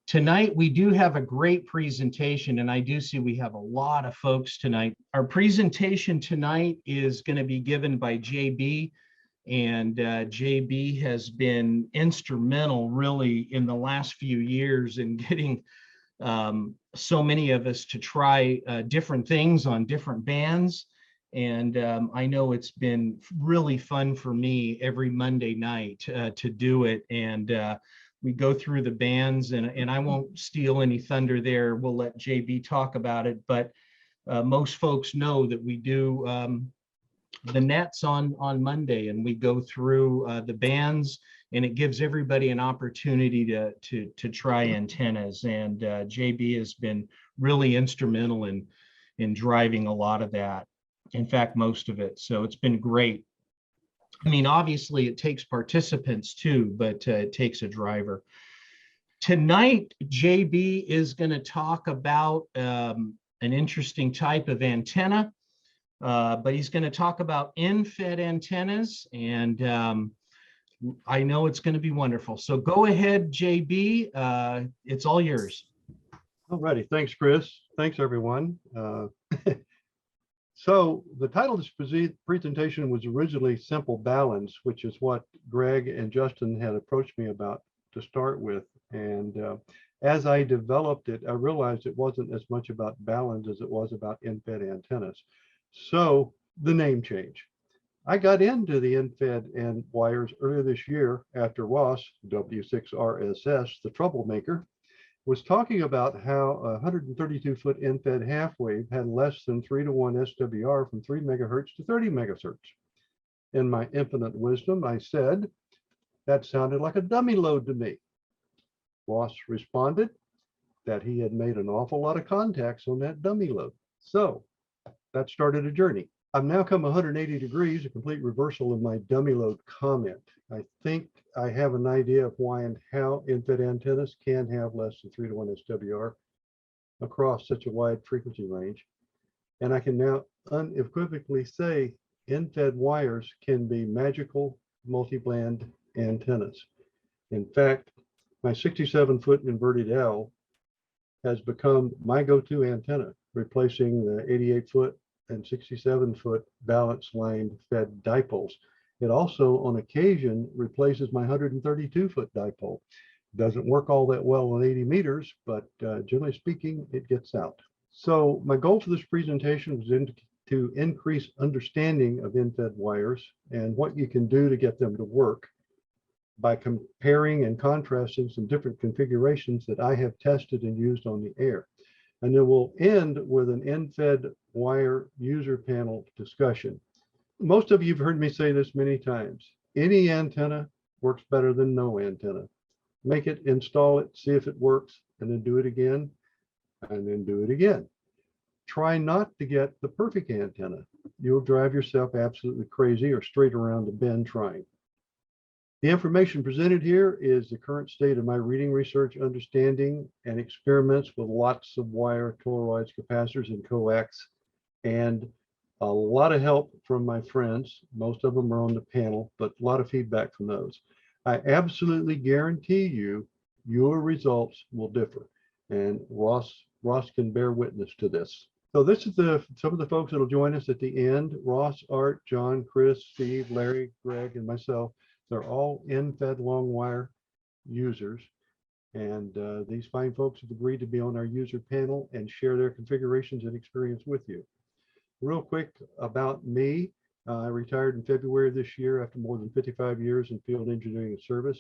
Tonight, we do have a great presentation, and I do see we have a lot of folks tonight. Our presentation tonight is going to be given by JB, and JB has been instrumental really in the last few years in getting so many of us to try different things on different bands. And I know it's been really fun for me every Monday night to do it. And we go through the bands, and I won't steal any thunder there. We'll let JB talk about it. But most folks know that we do the nets on Monday, and we go through the bands, and it gives everybody an opportunity to try antennas. And JB has been really instrumental in driving a lot of that. In fact, most of it. So it's been great. I mean, obviously it takes participants too, but it takes a driver. Tonight, JB is going to talk about an interesting type of antenna, but he's going to talk about end-fed antennas, and I know it's going to be wonderful. So go ahead, JB. It's all yours. All righty. Thanks, Chris. Thanks, everyone. So the title of this presentation was originally Simple Balance, which is what Greg and Justin had approached me about to start with. And as I developed it, I realized it wasn't as much about balance as it was about end-fed antennas. So the name change. I got into the end-fed and wires earlier this year after Ross, W6RSS, the troublemaker, was talking about how a 132-foot end-fed half wave had less than 3-to-1 SWR from 3 megahertz to 30 megahertz. In my infinite wisdom, I said, that sounded like a dummy load to me. Ross responded that he had made an awful lot of contacts on that dummy load. So that started a journey. I've now come 180 degrees, a complete reversal of my dummy load comment. I think I have an idea of why and how end-fed antennas can have less than 3-to-1 SWR across such a wide frequency range. And I can now unequivocally say end-fed wires can be magical multi-band antennas. In fact, my 67-foot inverted L has become my go-to antenna, replacing the 88-foot and 67-foot balance line fed dipoles. It also, on occasion, replaces my 132-foot dipole. Doesn't work all that well on 80 meters, but generally speaking, it gets out. So my goal for this presentation was to increase understanding of end-fed wires and what you can do to get them to work by comparing and contrasting some different configurations that I have tested and used on the air. And then we'll end with an end-fed wire user panel discussion. Most of you have heard me say this many times. Any antenna works better than no antenna. Make it, install it, see if it works, and then do it again, and then do it again. Try not to get the perfect antenna. You'll drive yourself absolutely crazy or straight around the bend trying. The information presented here is the current state of my reading, research, understanding, and experiments with lots of wire, toroids, capacitors, and coax, and a lot of help from my friends. Most of them are on the panel, but a lot of feedback from those. I absolutely guarantee you, your results will differ. And Ross can bear witness to this. So this is some of the folks that will join us at the end. Ross, Art, John, Chris, Steve, Larry, Greg, and myself. They're all end-fed long wire users. And these fine folks have agreed to be on our user panel and share their configurations and experience with you. Real quick about me. I retired in February of this year after more than 55 years in field engineering and service.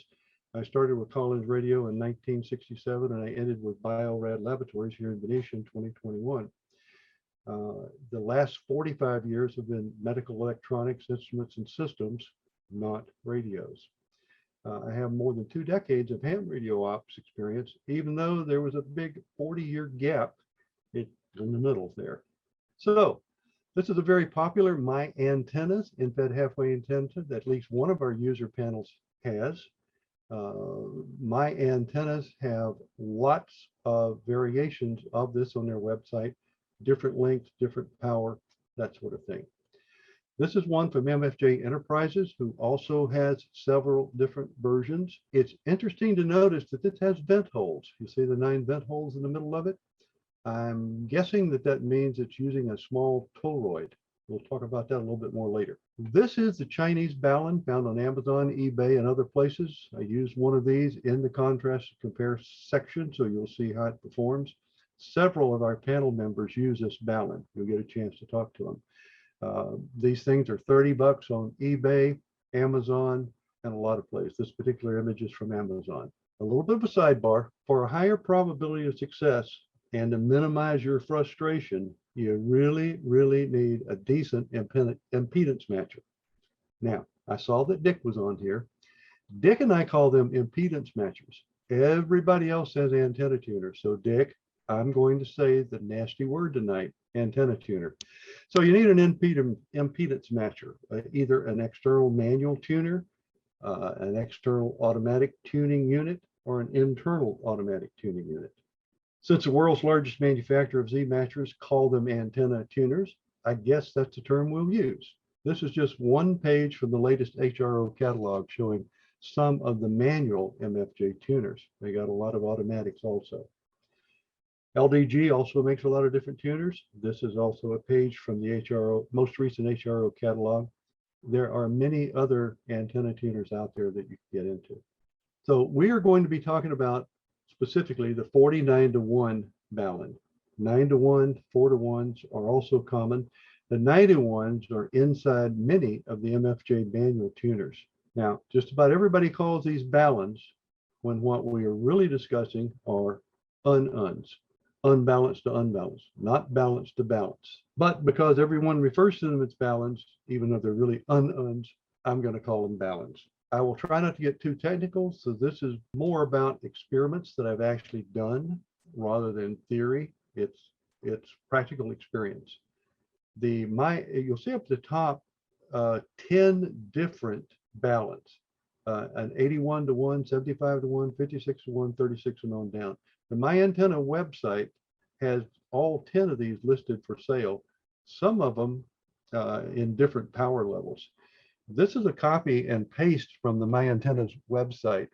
I started with Collins Radio in 1967, and I ended with Biorad Laboratories here in Benicia in 2021. The last 45 years have been medical electronics, instruments, and systems, not radios. I have more than 2 decades of ham radio ops experience, even though there was a big 40-year gap in the middle there. So this is a very popular My Antennas, end-fed halfway antenna that at least one of our user panels has. My Antennas have lots of variations of this on their website, different lengths, different power, that sort of thing. This is one from MFJ Enterprises, who also has several different versions. It's interesting to notice that this has vent holes. You see the 9 vent holes in the middle of it? I'm guessing that that means it's using a small toroid. We'll talk about that a little bit more later. This is the Chinese Balun found on Amazon, eBay, and other places. I used one of these in the contrast to compare section, so you'll see how it performs. Several of our panel members use this Balun. You'll get a chance to talk to them. These things are $30 on eBay, Amazon, and a lot of places. This particular image is from Amazon. A little bit of a sidebar. For a higher probability of success and to minimize your frustration, you really, really need a decent impedance matcher. Now, I saw that Dick was on here. Dick and I call them impedance matchers. Everybody else says antenna tuner. So Dick, I'm going to say the nasty word tonight, antenna tuner. So you need an impedance matcher, either an external manual tuner, an external automatic tuning unit, or an internal automatic tuning unit. Since the world's largest manufacturer of Z matchers call them antenna tuners, I guess that's the term we'll use. This is just one page from the latest HRO catalog showing some of the manual MFJ tuners. They got a lot of automatics also. LDG also makes a lot of different tuners. This is also a page from the HRO, most recent HRO catalog. There are many other antenna tuners out there that you can get into. So we are going to be talking about specifically the 49-to-1 Balun. 9-to-1, 4-to-1s are also common. The 90-to-1s are inside many of the MFJ manual tuners. Now, just about everybody calls these Baluns when what we are really discussing are un-uns. Unbalanced to unbalanced, not balanced to balance. But because everyone refers to them as balanced, even though they're really un-uns, I'm going to call them balanced. I will try not to get too technical, so this is more about experiments that I've actually done rather than theory. It's practical experience. You'll see up at the top 10 different Baluns, an 81-to-1, 75-to-1, 56-to-1, 36 and on down. The My Antenna website has all 10 of these listed for sale, some of them in different power levels. This is a copy and paste from the My Antenna's website,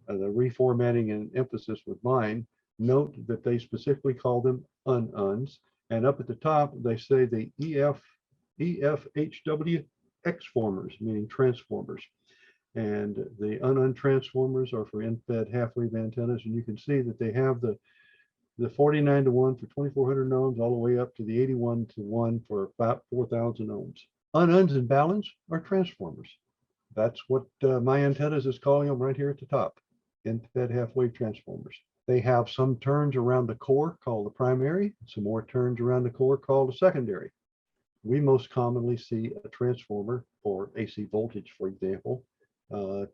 the reformatting and emphasis with mine. Note that they specifically call them un-uns, and up at the top they say the EFHW X-formers, meaning transformers. And the un-un transformers are for in-fed half-wave antennas, and you can see that they have the 49-to-1 for 2400 ohms all the way up to the 81-to-1 for about 4000 ohms. Un-uns and Baluns are transformers. That's what My Antennas is calling them right here at the top, in-fed half-wave transformers. They have some turns around the core called the primary, some more turns around the core called the secondary. We most commonly see a transformer for AC voltage, for example,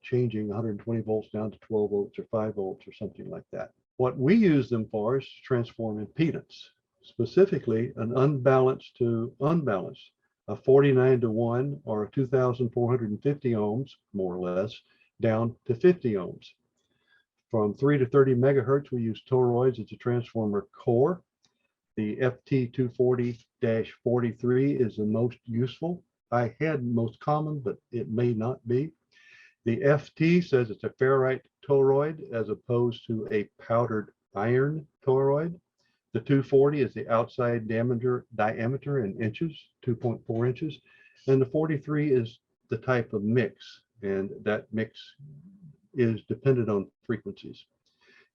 changing 120 volts down to 12 volts or 5 volts or something like that. What we use them for is to transform impedance, specifically an unbalanced to unbalanced, a 49-to-1 or a 2450 ohms, more or less, down to 50 ohms. From 3 to 30 megahertz, we use toroids as a transformer core. The FT240-43 is the most useful. I had most common, but it may not be. The FT says it's a ferrite toroid as opposed to a powdered iron toroid. The 240 is the outside diameter in inches, 2.4 inches. And the 43 is the type of mix, and that mix is dependent on frequencies.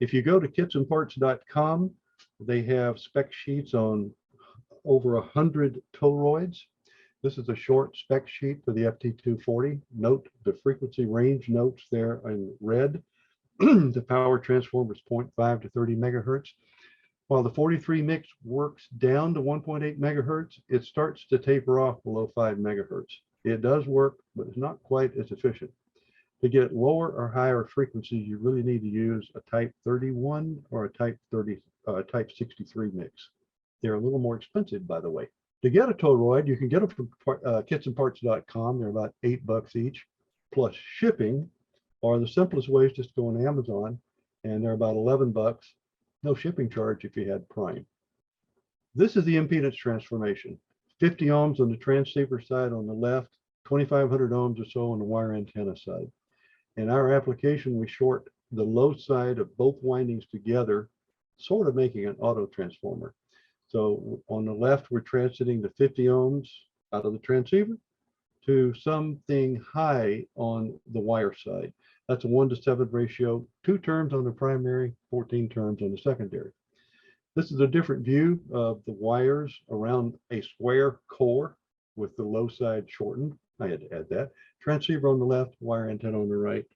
If you go to kitsandparts.com, they have spec sheets on over 100 toroids. This is a short spec sheet for the FT240. Note the frequency range notes there in red. The power transformer is 0.5 to 30 megahertz. While the 43 mix works down to 1.8 megahertz, it starts to taper off below 5 megahertz. It does work, but it's not quite as efficient. To get lower or higher frequencies, you really need to use a type 31 or a type 63 mix. They're a little more expensive, by the way. To get a toroid, you can get them from kitsandparts.com. They're about $8 each, plus shipping, or the simplest way is just go on Amazon, and they're about $11. No shipping charge if you had Prime. This is the impedance transformation. 50 ohms on the transceiver side on the left, 2,500 ohms or so on the wire antenna side. In our application, we short the low side of both windings together, sort of making an auto transformer. So on the left, we're transiting the 50 ohms out of the transceiver to something high on the wire side. That's a 1:7 ratio, 2 terms on the primary, 14 terms on the secondary. This is a different view of the wires around a square core with the low side shortened. I had to add that. Transceiver on the left, wire antenna on the right.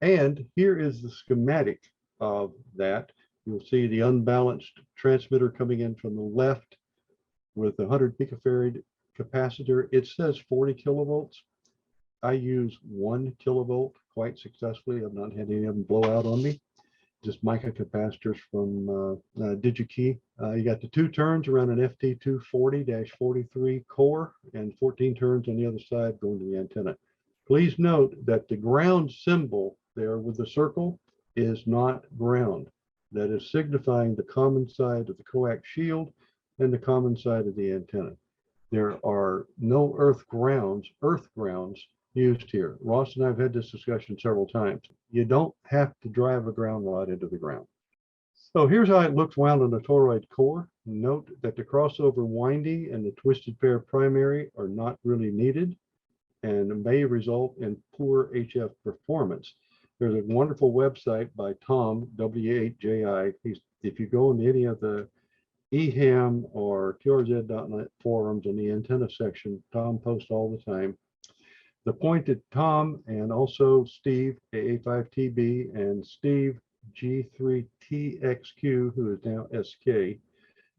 And here is the schematic of that. You'll see the unbalanced transmitter coming in from the left with a 100 picofarad capacitor. It says 40 kilovolts. I use 1 kilovolt quite successfully. I've not had any of them blow out on me. Just mica capacitors from DigiKey. You got the 2 turns around an FT240-43 core and 14 turns on the other side going to the antenna. Please note that the ground symbol there with the circle is not ground. That is signifying the common side of the coax shield and the common side of the antenna. There are no earth grounds used here. Ross and I have had this discussion several times. You don't have to drive a ground rod into the ground. So here's how it looks wound on a toroid core. Note that the crossover winding and the twisted pair primary are not really needed and may result in poor HF performance. There's a wonderful website by Tom, W8JI. If you go into any of the EHAM or QRZ.net forums in the antenna section, Tom posts all the time. The point that Tom and also Steve, AA5TB, and Steve G3TXQ, who is now SK,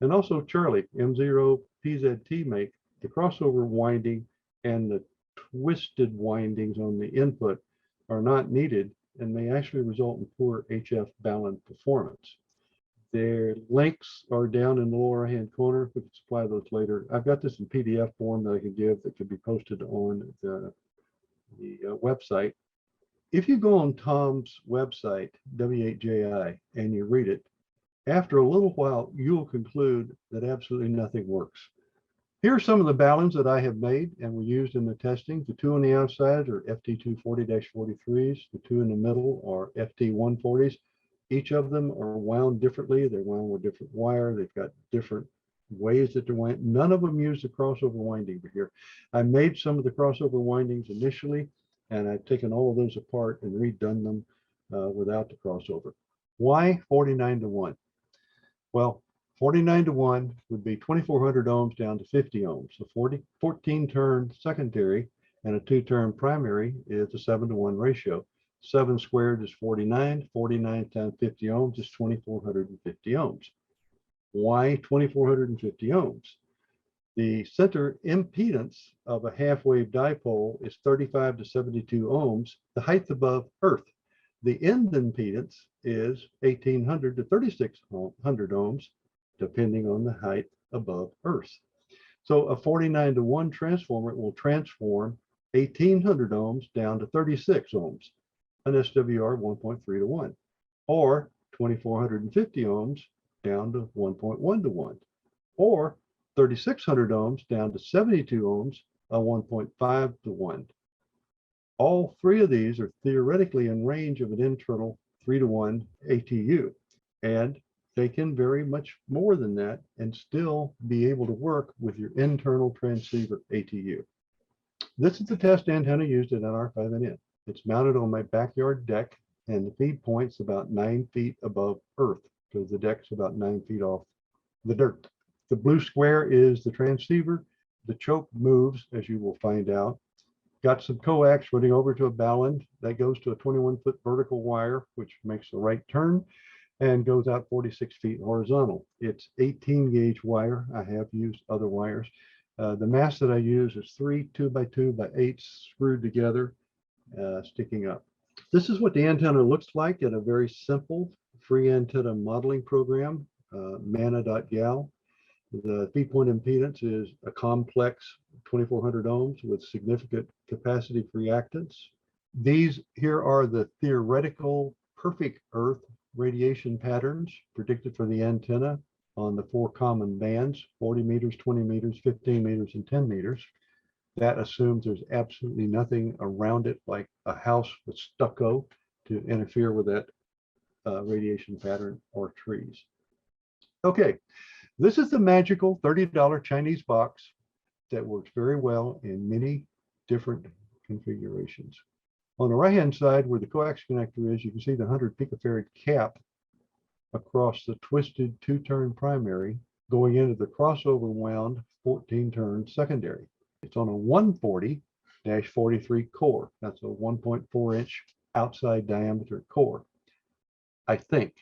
and also Charlie, M0PZT make, the crossover winding and the twisted windings on the input are not needed and may actually result in poor HF balance performance. Their links are down in the lower right hand corner. We can supply those later. I've got this in PDF form that I can give that could be posted on the website. If you go on Tom's website, W8JI, and you read it, after a little while, you'll conclude that absolutely nothing works. Here are some of the balance that I have made and were used in the testing. The 2 on the outside are FT240-43s. The 2 in the middle are FT140s. Each of them are wound differently. They're wound with different wire. They've got different ways that they're wound. None of them use the crossover winding here. I made some of the crossover windings initially, and I've taken all of those apart and redone them without the crossover. Why 49-to-1? Well, 49-to-1 would be 2,400 ohms down to 50 ohms. So 14-turn secondary and a 2-turn primary is a 7-to-1 ratio. 7 squared is 49. 49 times 50 ohms is 2,450 ohms. Why 2,450 ohms? The center impedance of a half-wave dipole is 35 to 72 ohms, the height above Earth. The end impedance is 1,800 to 3,600 ohms, depending on the height above Earth. So a 49-to-1 transformer will transform 1,800 ohms down to 36 ohms, an SWR 1.3-to-1, or 2,450 ohms down to 1.1-to-1, or 3,600 ohms down to 72 ohms, a 1.5-to-1. All 3 of these are theoretically in range of an internal 3-to-1 ATU, and they can vary much more than that and still be able to work with your internal transceiver ATU. This is the test antenna used at NR5NN. It's mounted on my backyard deck, and the feed point's about 9 feet above Earth, because the deck's about 9 feet off the dirt. The blue square is the transceiver. The choke moves, as you will find out. Got some coax running over to a balun that goes to a 21-foot vertical wire, which makes the right turn and goes out 46 feet horizontal. It's 18 gauge wire. I have used other wires. The mast that I use is 3 2x2x8 screwed together, sticking up. This is what the antenna looks like in a very simple free antenna modeling program, mana.gal. The feed point impedance is a complex 2,400 ohms with significant capacitive reactance. These here are the theoretical perfect Earth radiation patterns predicted for the antenna. on the 4 common bands, 40 meters, 20 meters, 15 meters, and 10 meters. That assumes there's absolutely nothing around it, like a house with stucco, to interfere with that radiation pattern, or trees. Okay, this is the magical $30 Chinese box that works very well in many different configurations. On the right-hand side, where the coax connector is, you can see the 100 picofarad cap across the twisted 2-turn primary going into the crossover wound 14-turn secondary. It's on a 140-43 core. That's a 1.4-inch outside diameter core. I think.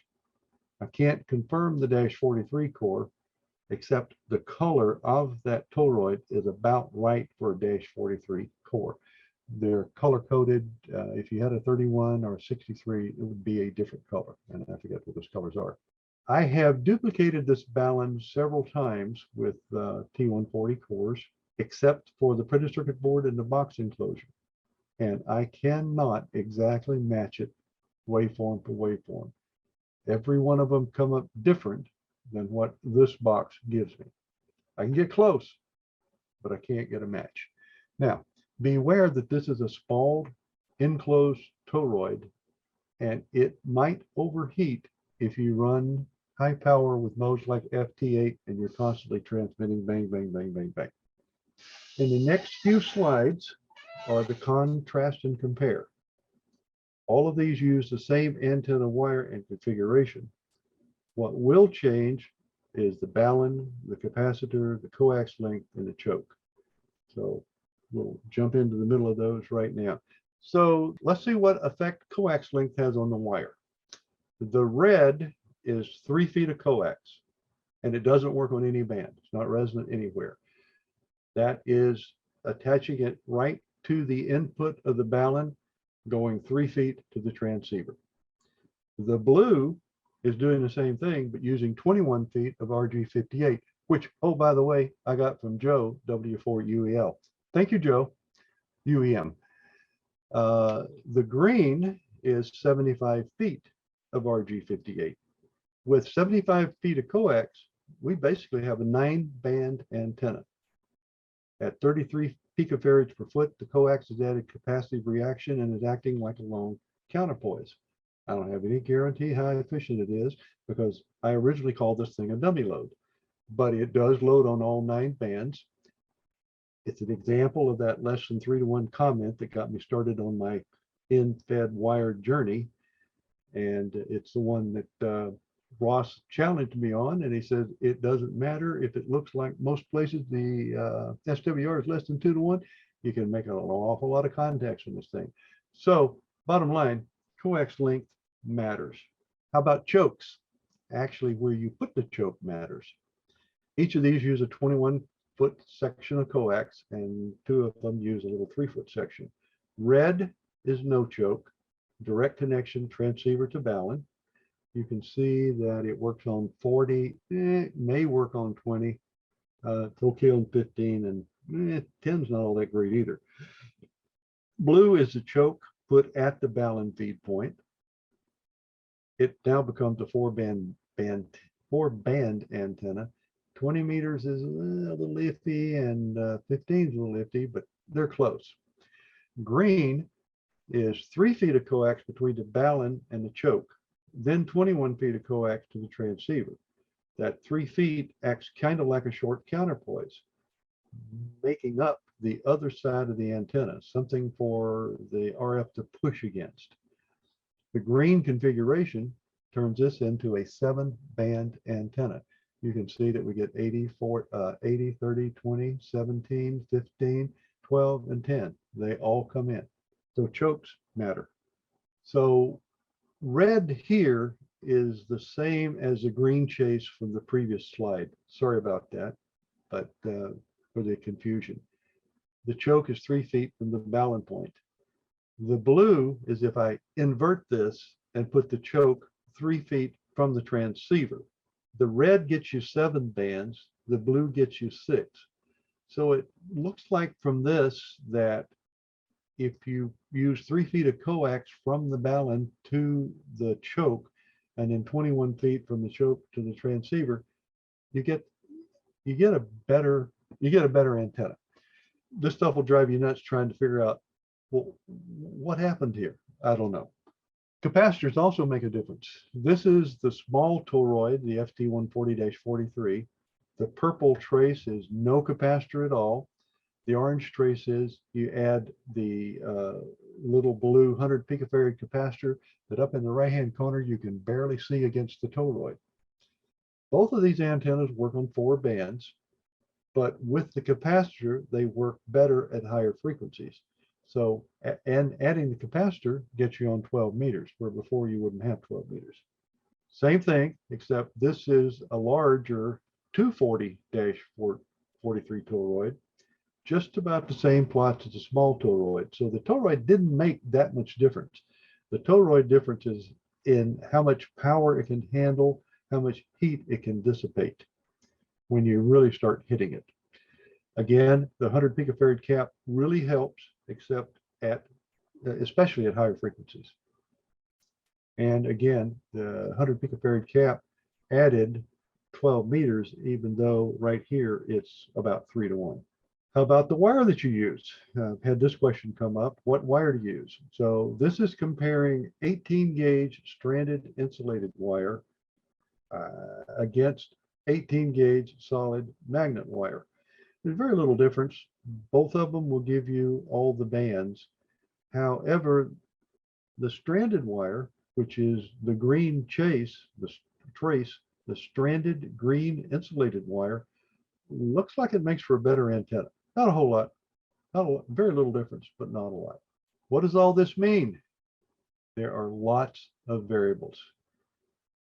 I can't confirm the -43 core, except the color of that toroid is about right for a -43 core. They're color coded. If you had a 31 or a 63, it would be a different color, and I forget what those colors are. I have duplicated this balance several times with T140 cores, except for the printed circuit board and the box enclosure, and I cannot exactly match it waveform for waveform. Every one of them come up different than what this box gives me. I can get close, but I can't get a match. Now, beware that this is a spalled, enclosed toroid, and it might overheat if you run high power with modes like FT8 and you're constantly transmitting bang, bang, bang, bang, bang. In the next few slides are the contrast and compare. All of these use the same antenna wire and configuration. What will change is the balun, the capacitor, the coax length, and the choke. So we'll jump into the middle of those right now. So let's see what effect coax length has on the wire. The red is 3 feet of coax, and it doesn't work on any band. It's not resonant anywhere. That is attaching it right to the input of the balun, going 3 feet to the transceiver. The blue is doing the same thing, but using 21 feet of RG58, which, oh, by the way, I got from Joe, W4UEL. Thank you, Joe, UEM. The green is 75 feet of RG58. With 75 feet of coax, we basically have a 9-band antenna. At 33 picofarads per foot, the coax has added capacitive reaction and is acting like a long counterpoise. I don't have any guarantee how efficient it is, because I originally called this thing a dummy load, but it does load on all 9 bands. It's an example of that less than 3-to-1 comment that got me started on my in-fed wired journey. And it's the one that Ross challenged me on, and he said, it doesn't matter if it looks like most places the SWR is less than 2-to-1, you can make an awful lot of contacts on this thing. So bottom line, coax length matters. How about chokes? Actually, where you put the choke matters. Each of these use a 21-foot section of coax, and 2 of them use a little 3-foot section. Red is no choke, direct connection transceiver to balun. You can see that it works on 40, may work on 20, it's okay on 15, and 10's not all that great either. Blue is the choke put at the balun feed point. It now becomes a 4-band antenna. 20 meters is a little iffy, and 15 is a little iffy, but they're close. Green is 3 feet of coax between the balun and the choke, then 21 feet of coax to the transceiver. That 3 feet acts kind of like a short counterpoise, making up the other side of the antenna, something for the RF to push against. The green configuration turns this into a 7-band antenna. You can see that we get 80, 30, 20, 17, 15, 12, and 10. They all come in. So chokes matter. So red here is the same as the green chase from the previous slide. Sorry about that, but for the confusion. The choke is 3 feet from the balun point. The blue is if I invert this and put the choke 3 feet from the transceiver. The red gets you 7 bands, the blue gets you 6. So it looks like from this that if you use 3 feet of coax from the balun to the choke, and then 21 feet from the choke to the transceiver, you get a better antenna. This stuff will drive you nuts trying to figure out, well, what happened here? I don't know. Capacitors also make a difference. This is the small toroid, the FT140-43. The purple trace is no capacitor at all. The orange trace is you add the little blue 100 picofarad capacitor that up in the right-hand corner you can barely see against the toroid. Both of these antennas work on 4 bands, but with the capacitor, they work better at higher frequencies. So, and adding the capacitor gets you on 12 meters, where before you wouldn't have 12 meters. Same thing, except this is a larger 240-43 toroid, just about the same plots as a small toroid. So the toroid didn't make that much difference. The toroid difference is in how much power it can handle, how much heat it can dissipate when you really start hitting it. Again, the 100 picofarad cap really helps, except especially at higher frequencies. And again, the 100 picofarad cap added 12 meters, even though right here it's about 3 to 1. How about the wire that you use? I've had this question come up. What wire to use? So this is comparing 18 gauge stranded insulated wire against 18 gauge solid magnet wire. There's very little difference. Both of them will give you all the bands. However, the stranded wire, which is the green trace, the stranded green insulated wire, looks like it makes for a better antenna. Not a whole lot, very little difference, but not a lot. What does all this mean? There are lots of variables.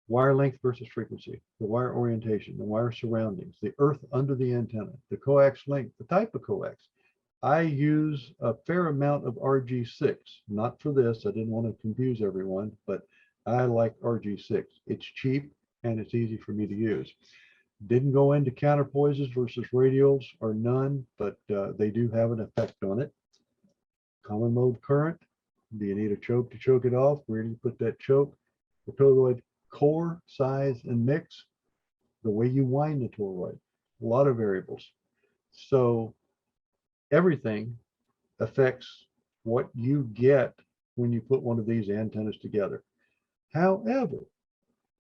Wire length versus frequency, the wire orientation, the wire surroundings, the earth under the antenna, the coax length, the type of coax. I use a fair amount of RG6, not for this, I didn't want to confuse everyone, but I like RG6. It's cheap and it's easy for me to use. Didn't go into counterpoises versus radials or none, but they do have an effect on it. Common mode current, do you need a choke to choke it off? Where do you put that choke? The toroid core, size, and mix, the way you wind the toroid, a lot of variables. So everything affects what you get when you put one of these antennas together. However,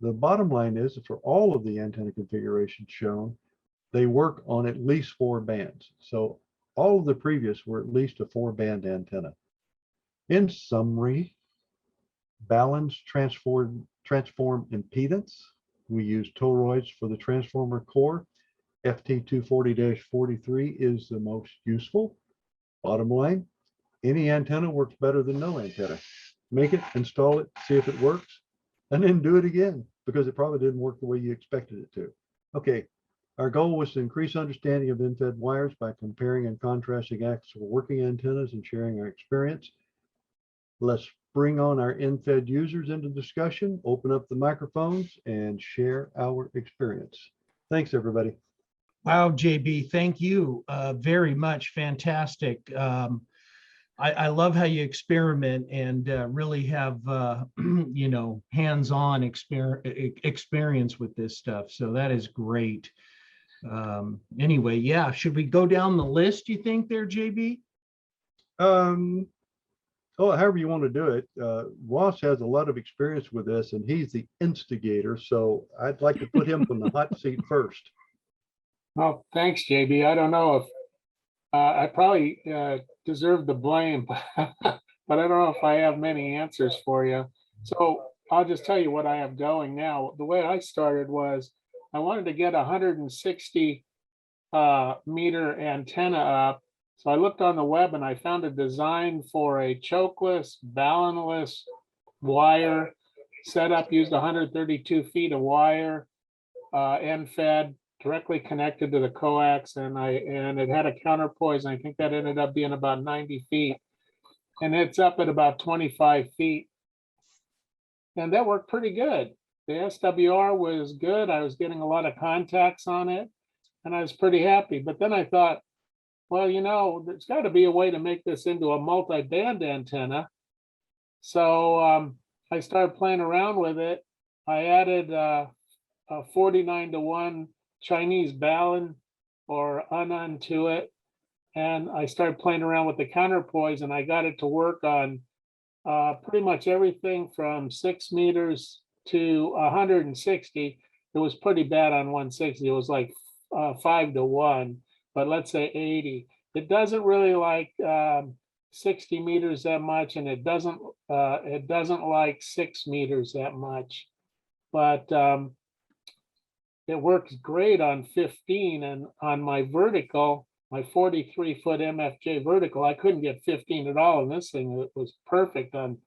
the bottom line is that for all of the antenna configurations shown, they work on at least 4 bands. So all of the previous were at least a 4-band antenna. In summary, balanced transform impedance. We use toroids for the transformer core. FT240-43 is the most useful. Bottom line, any antenna works better than no antenna. Make it, install it, see if it works, and then do it again, because it probably didn't work the way you expected it to. Okay, our goal was to increase understanding of in-fed wires by comparing and contrasting actual working antennas and sharing our experience. Let's bring on our in-fed users into discussion, open up the microphones, and share our experience. Thanks, everybody. Wow, JB, thank you very much. Fantastic. I love how you experiment and really have, you know, hands-on experience with this stuff. So that is great. Anyway, yeah, should we go down the list, you think there, JB? Oh, however you want to do it. Ross has a lot of experience with this, and he's the instigator. So I'd like to put him on the hot seat first. Well, thanks, JB. I don't know if I probably deserve the blame, but I don't know if I have many answers for you. So I'll just tell you what I have going now. The way I started was I wanted to get a 160 meter antenna up. So I looked on the web and I found a design for a chokeless, balunless wire setup, used 132 feet of wire, end-fed, directly connected to the coax, and it had a counterpoise, and I think that ended up being about 90 feet. And it's up at about 25 feet. And that worked pretty good. The SWR was good. I was getting a lot of contacts on it, and I was pretty happy. But then I thought, well, you know, there's got to be a way to make this into a multi-band antenna. So I started playing around with it. I added a 49 to 1 Chinese balun or unun to it. And I started playing around with the counterpoise, and I got it to work on pretty much everything from 6 meters to 160. It was pretty bad on 160. It was like 5-to-1, but let's say 80. It doesn't really like 60 meters that much, and it doesn't like 6 meters that much. But it works great on 15, and on my vertical, my 43-foot MFJ vertical, I couldn't get 15 at all. And this thing, it was perfect on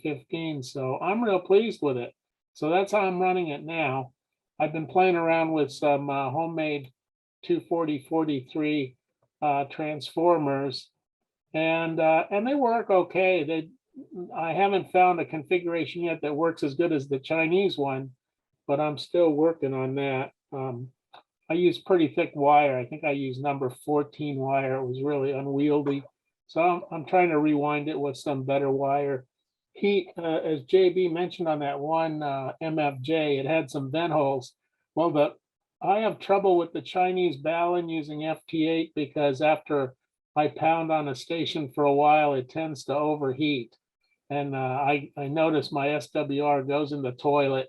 15. So I'm real pleased with it. So that's how I'm running it now. I've been playing around with some homemade 240-43 transformers, and they work okay. I haven't found a configuration yet that works as good as the Chinese one, but I'm still working on that. I use pretty thick wire. I think I use number 14 wire. It was really unwieldy. So I'm trying to rewind it with some better wire. Heat, as JB mentioned on that one MFJ, it had some vent holes. Well, I have trouble with the Chinese balun using FT8 because after I pound on a station for a while, it tends to overheat. And I notice my SWR goes in the toilet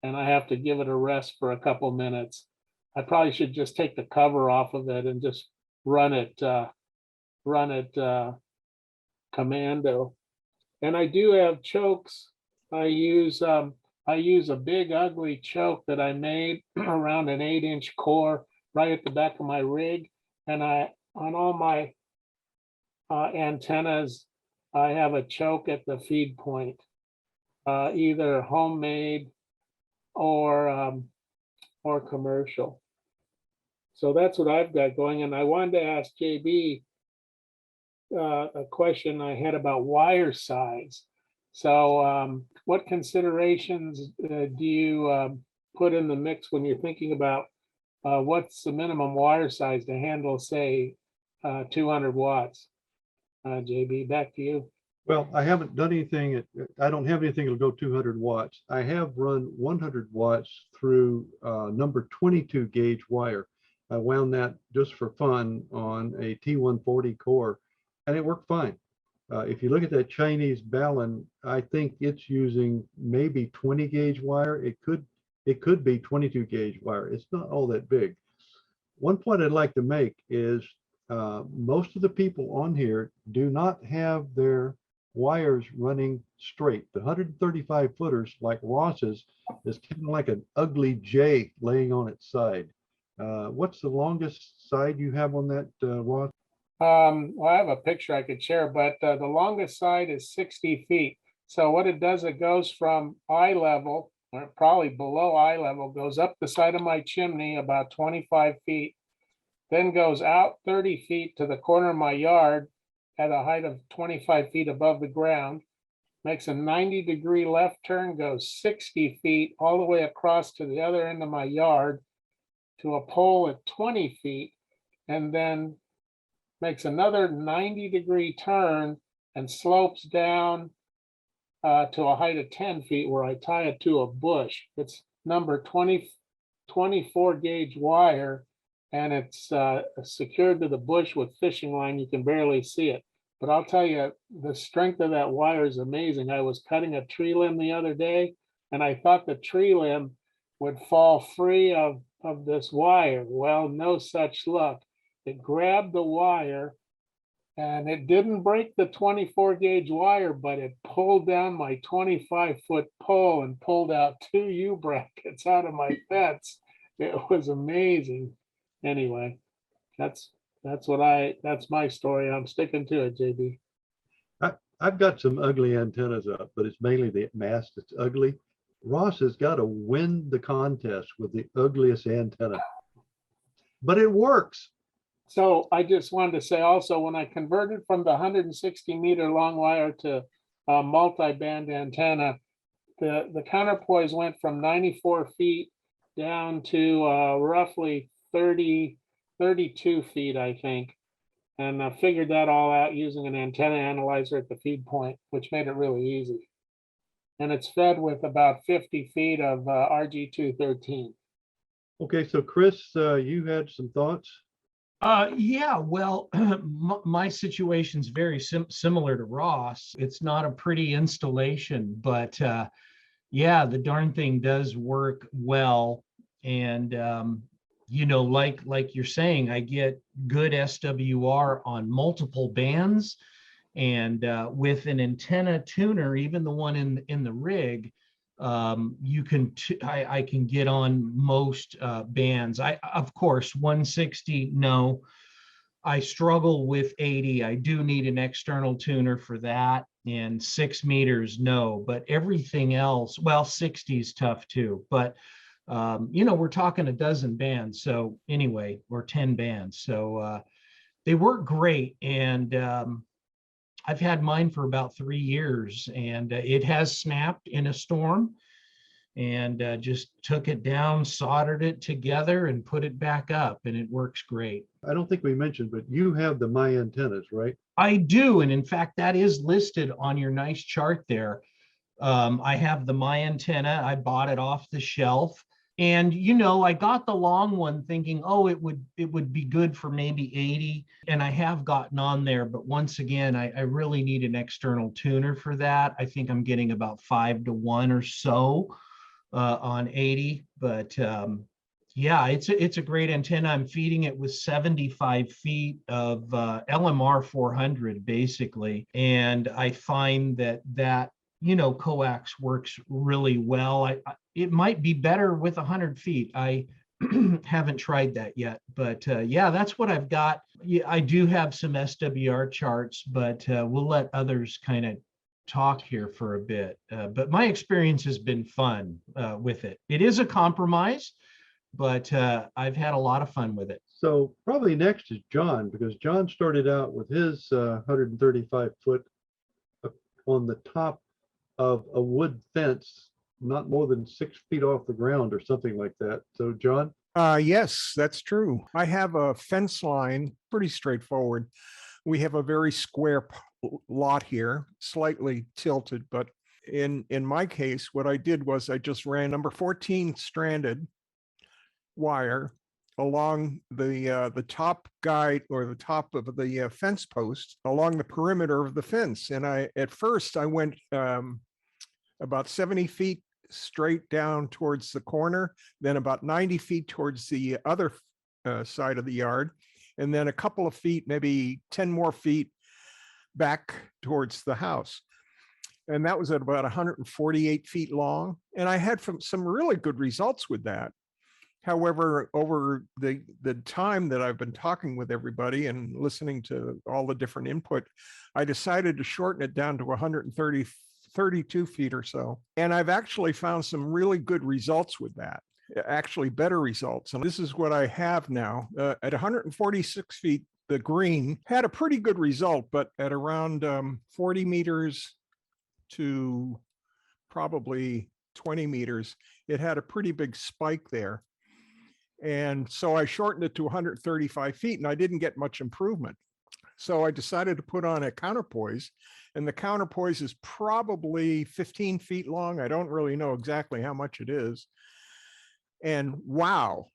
and I have to give it a rest for a couple minutes. I probably should just take the cover off of it and just run it commando. And I do have chokes. I use a big ugly choke that I made around an 8-inch core right at the back of my rig. And on all my antennas, I have a choke at the feed point, either homemade or commercial. So that's what I've got going. And I wanted to ask JB a question I had about wire size. So what considerations do you put in the mix when you're thinking about what's the minimum wire size to handle, say, 200 watts? JB, back to you. Well, I haven't done anything. I don't have anything that'll go 200 watts. I have run 100 watts through number 22 gauge wire. I wound that just for fun on a T140 core, and it worked fine. If you look at that Chinese balun, I think it's using maybe 20 gauge wire. It could be 22 gauge wire. It's not all that big. One point I'd like to make is most of the people on here do not have their wires running straight. The 135 footers like Ross's is kind of like an ugly J laying on its side. What's the longest side you have on that, Ross? Well, I have a picture I could share, but the longest side is 60 feet. So what it does, it goes from eye level, or probably below eye level, goes up the side of my chimney about 25 feet, then goes out 30 feet to the corner of my yard at a height of 25 feet above the ground, makes a 90-degree left turn, goes 60 feet all the way across to the other end of my yard to a pole at 20 feet, and then makes another 90-degree turn and slopes down to a height of 10 feet where I tie it to a bush. It's number 24 gauge wire, and it's secured to the bush with fishing line. You can barely see it, but I'll tell you, the strength of that wire is amazing. I was cutting a tree limb the other day, and I thought the tree limb would fall free of this wire. Well, no such luck. It grabbed the wire, and it didn't break the 24 gauge wire, but it pulled down my 25-foot pole and pulled out 2 U-brackets out of my fence. It was amazing. Anyway, that's my story. I'm sticking to it, JB. I've got some ugly antennas up, but it's mainly the mast that's ugly. Ross has got to win the contest with the ugliest antenna, but it works. So I just wanted to say also, when I converted from the 160-meter long wire to a multi-band antenna, the counterpoise went from 94 feet down to roughly 32 feet, I think. And I figured that all out using an antenna analyzer at the feed point, which made it really easy. And it's fed with about 50 feet of RG213. Okay, so Chris, you had some thoughts? Yeah, well, my situation's very similar to Ross. It's not a pretty installation, but yeah, the darn thing does work well. And like you're saying, I get good SWR on multiple bands, and with an antenna tuner, even the one in the rig, I can get on most bands. I Of course 160, no. I struggle with 80. I do need an external tuner for that. And 6 meters, no. But everything else, well, 60 is tough too. But we're talking a dozen bands. So anyway, or 10 bands. So they work great. And I've had mine for about 3 years, and it has snapped in a storm, and just took it down, soldered it together, and put it back up, and it works great. I don't think we mentioned, but you have the My Antennas, right? I do, and in fact, that is listed on your nice chart there. I have the My Antenna. I bought it off the shelf. And I got the long one thinking, oh, it would be good for maybe 80. And I have gotten on there, but once again, I really need an external tuner for that. I think I'm getting about 5-to-1 or so on 80. But yeah, it's a great antenna. I'm feeding it with 75 feet of LMR 400 basically, and I find that coax works really well. It might be better with 100 feet. I haven't tried that yet, but yeah, that's what I've got. Yeah, I do have some SWR charts, but we'll let others kind of talk here for a bit. But my experience has been fun with it. It is a compromise, but I've had a lot of fun with it. So probably next is John, because John started out with his 135 foot on the top of a wood fence, not more than 6 feet off the ground or something like that. So John? Yes, that's true. I have a fence line, pretty straightforward. We have a very square lot here, slightly tilted, but in my case, what I did was I just ran number 14 stranded wire along the top guide, or the top of the fence post, along the perimeter of the fence. And at first I went about 70 feet straight down towards the corner, then about 90 feet towards the other side of the yard, and then a couple of feet, maybe 10 more feet back towards the house. And that was at about 148 feet long. And I had some really good results with that. However, over the time that I've been talking with everybody and listening to all the different input, I decided to shorten it down to 132 feet or so. And I've actually found some really good results with that, actually better results. And this is what I have now. At 146 feet, the green had a pretty good result, but at around 40 meters to probably 20 meters, it had a pretty big spike there. And so I shortened it to 135 feet, and I didn't get much improvement. So I decided to put on a counterpoise, and the counterpoise is probably 15 feet long. I don't really know exactly how much it is. And wow,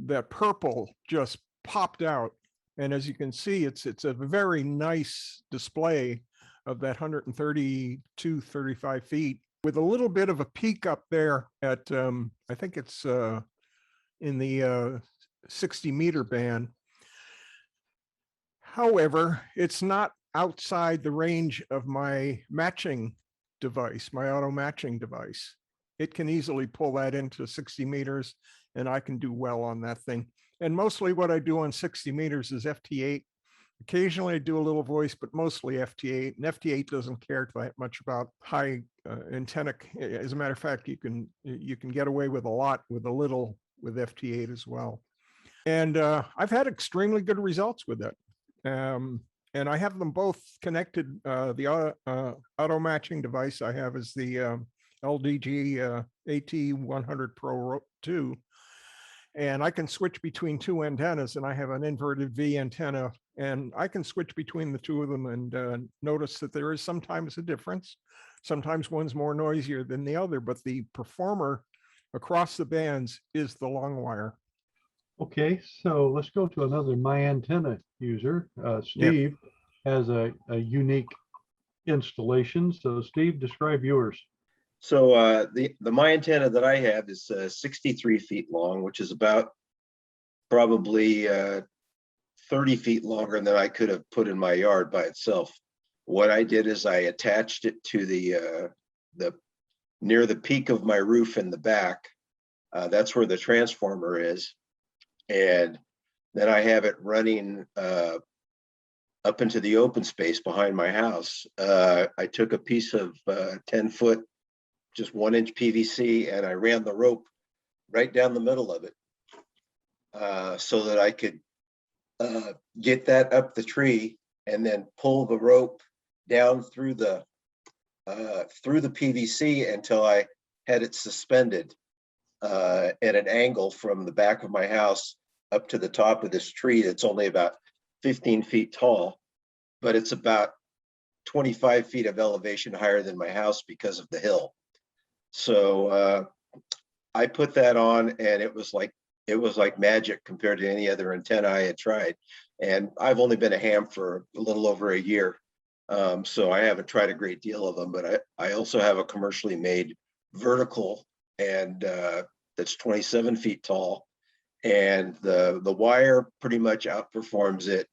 that purple just popped out. And as you can see, it's a very nice display of that 132, 35 feet with a little bit of a peak up there at, I think it's in the 60-meter band. However, it's not outside the range of my matching device, my auto matching device. It can easily pull that into 60 meters, and I can do well on that thing. And mostly what I do on 60 meters is FT8. Occasionally I do a little voice, but mostly FT8. And FT8 doesn't care that much about high antenna. As a matter of fact, you can get away with a lot with a little with FT8 as well. And I've had extremely good results with it. And I have them both connected. The auto matching device I have is the LDG AT100 Pro 2. And I can switch between two antennas, and I have an inverted V antenna, and I can switch between the two of them and notice that there is sometimes a difference. Sometimes one's more noisier than the other, but the performer across the bands is the long wire. Okay, so let's go to another My Antenna user. Steve has a unique installation. So Steve, describe yours. So the my antenna that I have is 63 feet long, which is about probably 30 feet longer than I could have put in my yard by itself. What I did is I attached it to the near the peak of my roof in the back. That's where the transformer is. And then I have it running up into the open space behind my house. I took a piece of 10-foot, just 1-inch PVC, and I ran the rope right down the middle of it so that I could get that up the tree and then pull the rope down through the PVC until I had it suspended at an angle from the back of my house up to the top of this tree that's only about 15 feet tall, but it's about 25 feet of elevation higher than my house because of the hill. So I put that on, and it was like magic compared to any other antenna I had tried. And I've only been a ham for a little over a year. So I haven't tried a great deal of them, but I also have a commercially made vertical, and that's 27 feet tall. And the wire pretty much outperforms it.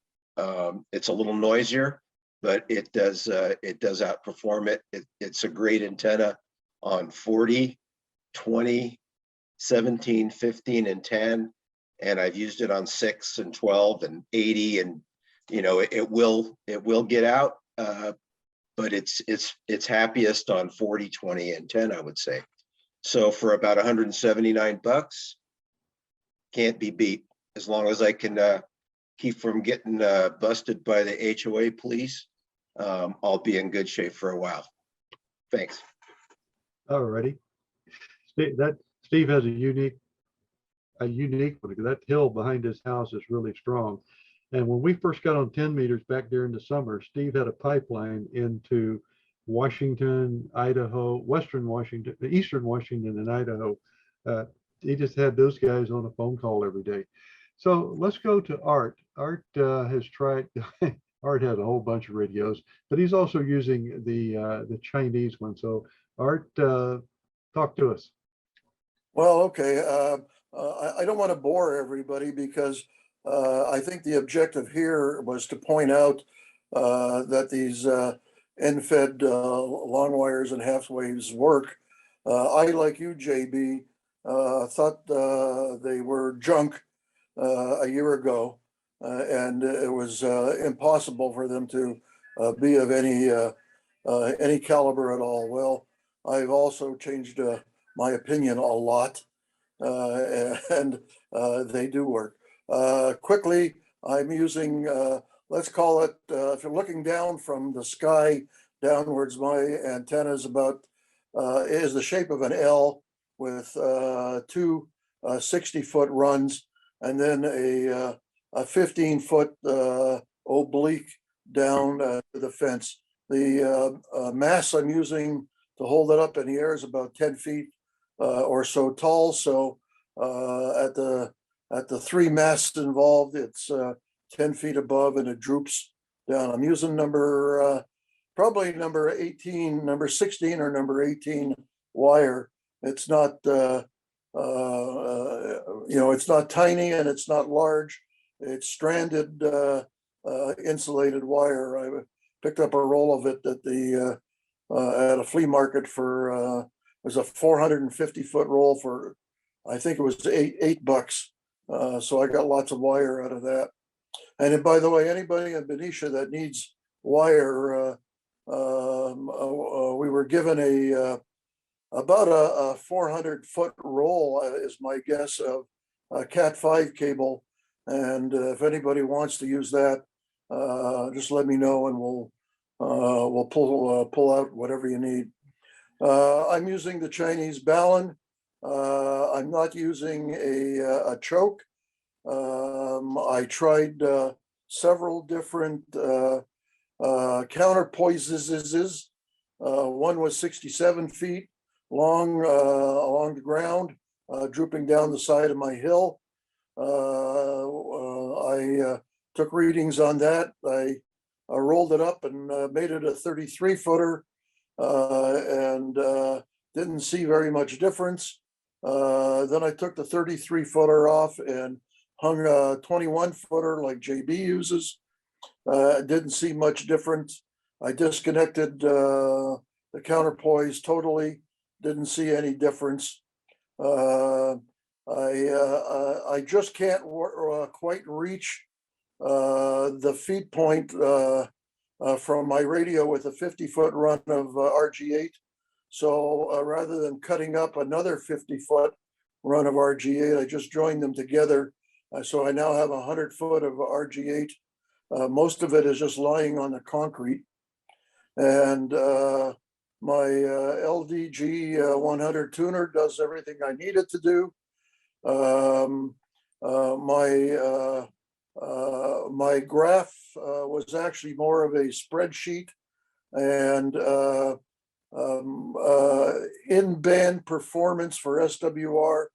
It's a little noisier, but it does outperform it. It's a great antenna on 40, 20, 17, 15, and 10. And I've used it on 6 and 12 and 80, and it will get out, but it's happiest on 40, 20, and 10, I would say. So for about 179 bucks, can't be beat, as long as I can keep from getting busted by the HOA police. I'll be in good shape for a while. Thanks. Alrighty. Steve has a unique one, because that hill behind his house is really strong. And when we first got on 10 meters back during the summer, Steve had a pipeline into Washington, Idaho, Western Washington, Eastern Washington, and Idaho. He just had those guys on a phone call every day. So let's go to Art. Art has tried. Art has a whole bunch of radios, but he's also using the Chinese one. So Art, talk to us. Well, okay. I don't want to bore everybody, because I think the objective here was to point out that these end-fed long wires and half waves work. I, like you, JB, thought they were junk a year ago, and it was impossible for them to be of any caliber at all. Well, I've also changed my opinion a lot, and they do work. Quickly, I'm using, let's call it, if you're looking down from the sky downwards, my antenna is is the shape of an L with two 60-foot runs, and then a 15-foot oblique down to the fence. The mass I'm using to hold it up in the air is about 10 feet or so tall. So at the 3 masts involved, it's 10 feet above, and it droops down. I'm using probably number 18, number 16 or number 18 wire. It's not, it's not tiny and it's not large. It's stranded insulated wire. I picked up a roll of it at a flea market for, it was a 450-foot roll for, I think it was $8. So I got lots of wire out of that. And by the way, anybody in Benicia that needs wire, we were given about a 400-foot roll, is my guess, of Cat5 cable. And if anybody wants to use that, just let me know, and we'll pull out whatever you need. I'm using the Chinese Balun. I'm not using a choke. I tried several different counterpoises. One was 67 feet long along the ground, drooping down the side of my hill. I took readings on that. I rolled it up and made it a 33 footer and didn't see very much difference. Then I took the 33 footer off and hung a 21 footer like JB uses. Didn't see much difference. I disconnected the counterpoise totally. Didn't see any difference. I just can't quite reach the feed point from my radio with a 50-foot run of RG8. So rather than cutting up another 50-foot run of RG8, I just joined them together. So I now have 100 foot of RG8. Most of it is just lying on the concrete. And my LDG 100 tuner does everything I need it to do. My graph was actually more of a spreadsheet, and in-band performance for SWR.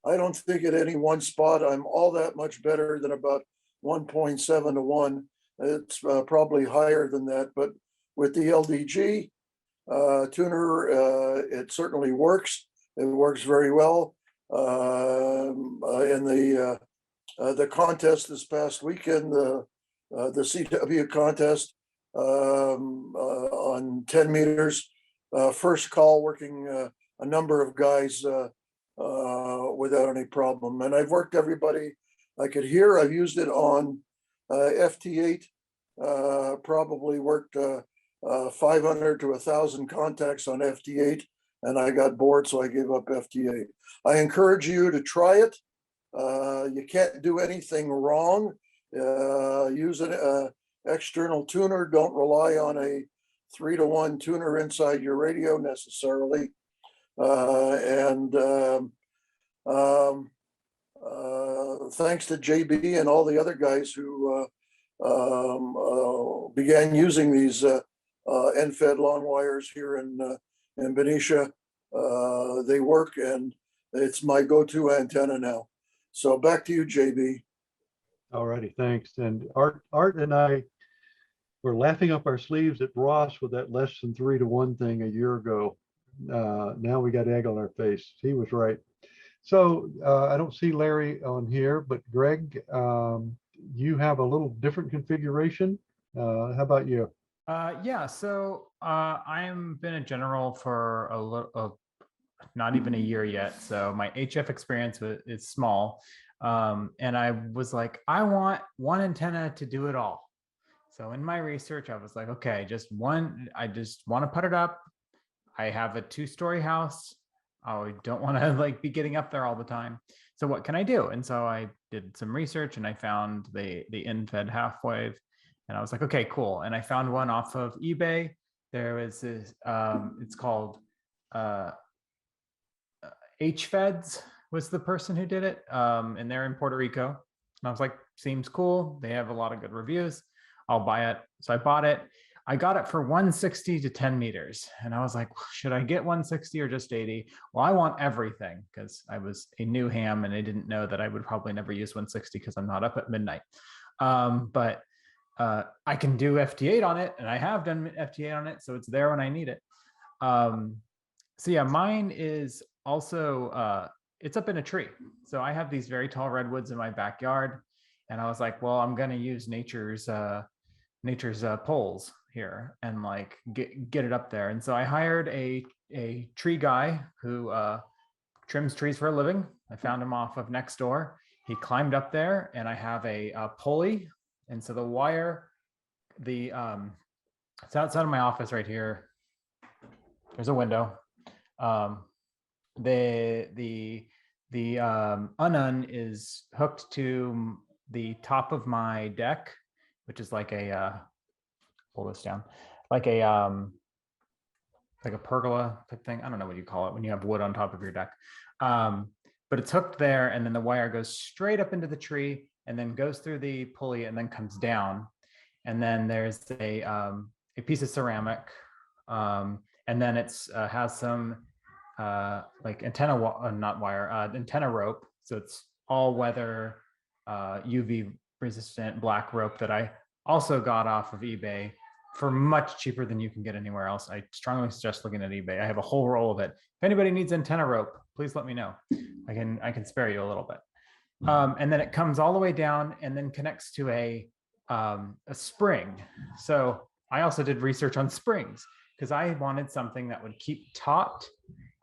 I don't think at any one spot I'm all that much better than about 1.7 to 1. It's probably higher than that, but with the LDG tuner, it certainly works. It works very well. In the contest this past weekend, the CW contest on 10 meters, first call working a number of guys without any problem. And I've worked everybody I could hear. I've used it on FT8, probably worked 500 to 1,000 contacts on FT8, and I got bored, so I gave up FT8. I encourage you to try it. You can't do anything wrong. Use an external tuner. Don't rely on a 3-to-1 tuner inside your radio necessarily. Thanks to JB and all the other guys who began using these NFED long wires here in Benicia. They work, and it's my go-to antenna now. So back to you, JB. All righty, thanks. And Art and I were laughing up our sleeves at Ross with that less than 3-to-1 thing a year ago. Now we got egg on our face. He was right. So I don't see Larry on here, but Greg, you have a little different configuration. How about you? Yeah, so I've been a general for a little, not even a year yet. So my HF experience is small. And I was like, I want one antenna to do it all. So in my research, I was like, okay, just one, I just want to put it up. I have a 2-story house. I don't want to like be getting up there all the time. So what can I do? And so I did some research and I found the NFED half wave. And I was like, okay, cool. And I found one off of eBay. There was this, it's called HFEDs was the person who did it. And they're in Puerto Rico. And I was like, seems cool. They have a lot of good reviews. I'll buy it. So I bought it. I got it for 160 to 10 meters. And I was like, should I get 160 or just 80? Well, I want everything because I was a new ham and I didn't know that I would probably never use 160 because I'm not up at midnight. But I can do FT8 on it, and I have done FT8 on it, so it's there when I need it. So yeah, mine is also, it's up in a tree. So I have these very tall redwoods in my backyard, and I was like, well, I'm gonna use nature's poles here and like get it up there. And so I hired a tree guy who trims trees for a living. I found him off of next door. He climbed up there, and I have a pulley. And so the wire, it's outside of my office right here. There's a window. The UNN is hooked to the top of my deck, which is like a pull this down, like a pergola type thing. I don't know what you call it when you have wood on top of your deck. But it's hooked there, and then the wire goes straight up into the tree and then goes through the pulley and then comes down. And then there's a piece of ceramic, and then it's has some like antenna, not wire, antenna rope. So it's all weather UV resistant black rope that I also got off of eBay for much cheaper than you can get anywhere else. I strongly suggest looking at eBay. I have a whole roll of it. If anybody needs antenna rope, please let me know. I can spare you a little bit. And then it comes all the way down and then connects to a spring. So I also did research on springs because I wanted something that would keep taut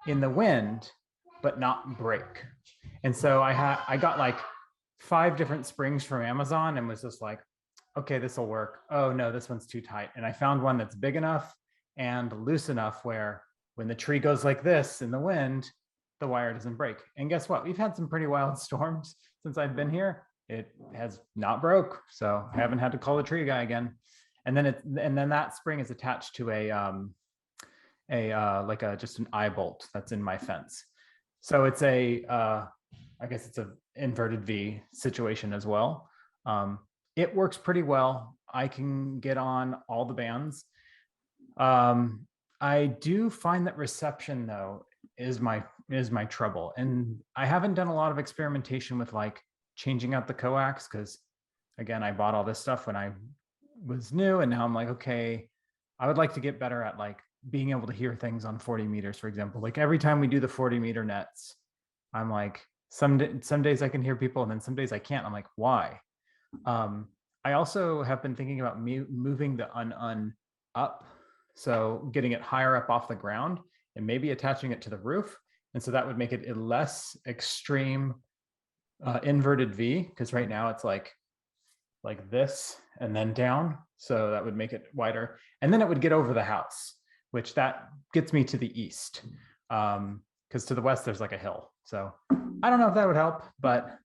in the wind, but not break. And so I got like 5 different springs from Amazon and was just like, okay, this will work. Oh no, this one's too tight. And I found one that's big enough and loose enough where when the tree goes like this in the wind, the wire doesn't break. And guess what? We've had some pretty wild storms since I've been here. It has not broke. So I haven't had to call the tree guy again. And then that spring is attached to just an eye bolt that's in my fence. So it's I guess it's a inverted V situation as well. It works pretty well. I can get on all the bands. I do find that reception though is my trouble. And I haven't done a lot of experimentation with like changing out the coax because again, I bought all this stuff when I was new and now I'm like, okay, I would like to get better at like being able to hear things on 40 meters, for example. Like every time we do the 40-meter nets, I'm like, some days I can hear people and then some days I can't. I'm like, why? I also have been thinking about moving the un up. So getting it higher up off the ground and maybe attaching it to the roof. And so that would make it a less extreme inverted V, because right now it's like this and then down. So that would make it wider. And then it would get over the house, which that gets me to the east. Because to the west, there's like a hill. So I don't know if that would help, but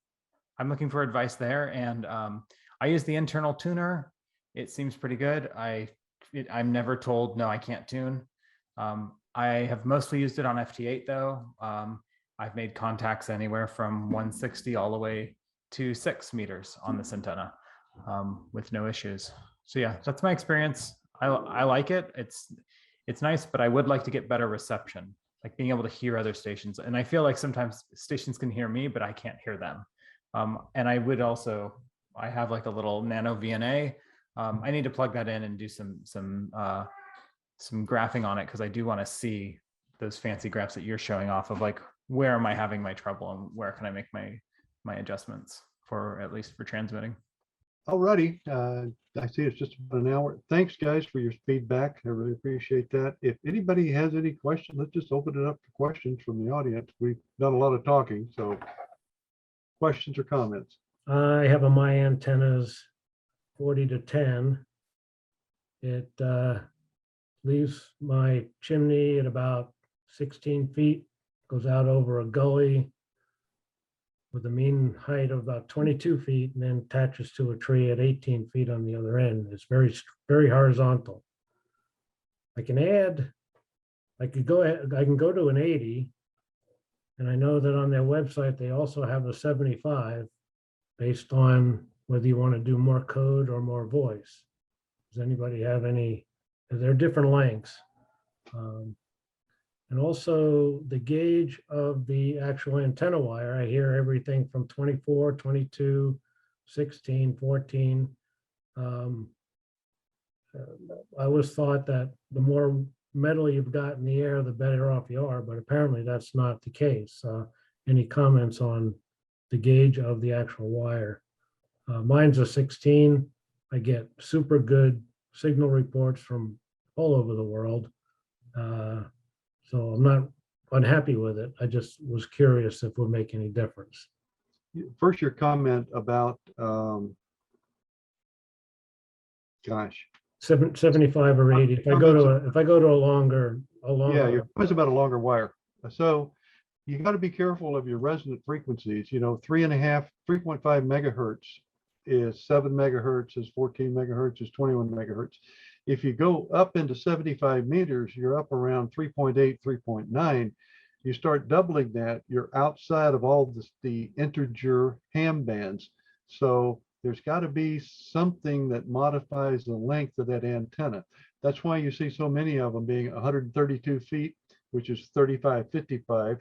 I'm looking for advice there. And I use the internal tuner. It seems pretty good. I'm never told, no, I can't tune. I have mostly used it on FT8 though. I've made contacts anywhere from 160 all the way to 6 meters on this antenna with no issues. So yeah, that's my experience. I like it. It's nice, but I would like to get better reception, like being able to hear other stations. And I feel like sometimes stations can hear me, but I can't hear them. And I have like a little nano VNA. I need to plug that in and do some graphing on it because I do want to see those fancy graphs that you're showing off of like where am I having my trouble and where can I make my adjustments for at least for transmitting. Alrighty, I see it's just about an hour. Thanks, guys, for your feedback. I really appreciate that. If anybody has any questions, let's just open it up for questions from the audience. We've done a lot of talking, so questions or comments? I have a my antennas 40 to 10. It leaves my chimney at about 16 feet, goes out over a gully with a mean height of about 22 feet and then attaches to a tree at 18 feet on the other end. It's very, very horizontal. I can go to an 80, and I know that on their website, they also have a 75 based on whether you want to do more code or more voice. Does anybody have any? There are different lengths. And also the gauge of the actual antenna wire. I hear everything from 24, 22, 16, 14. I always thought that the more metal you've got in the air, the better off you are, but apparently that's not the case. Any comments on the gauge of the actual wire? Mine's a 16. I get super good signal reports from all over the world. So I'm not unhappy with it. I just was curious if it would make any difference. First, your comment about, 75 or 80. If I go to a longer. Yeah, your comments about a longer wire. So you got to be careful of your resonant frequencies. 3.5 megahertz is 7 megahertz, is 14 megahertz, is 21 megahertz. If you go up into 75 meters, you're up around 3.8, 3.9. You start doubling that, you're outside of all the integer ham bands. So there's got to be something that modifies the length of that antenna. That's why you see so many of them being 132 feet, which is 3555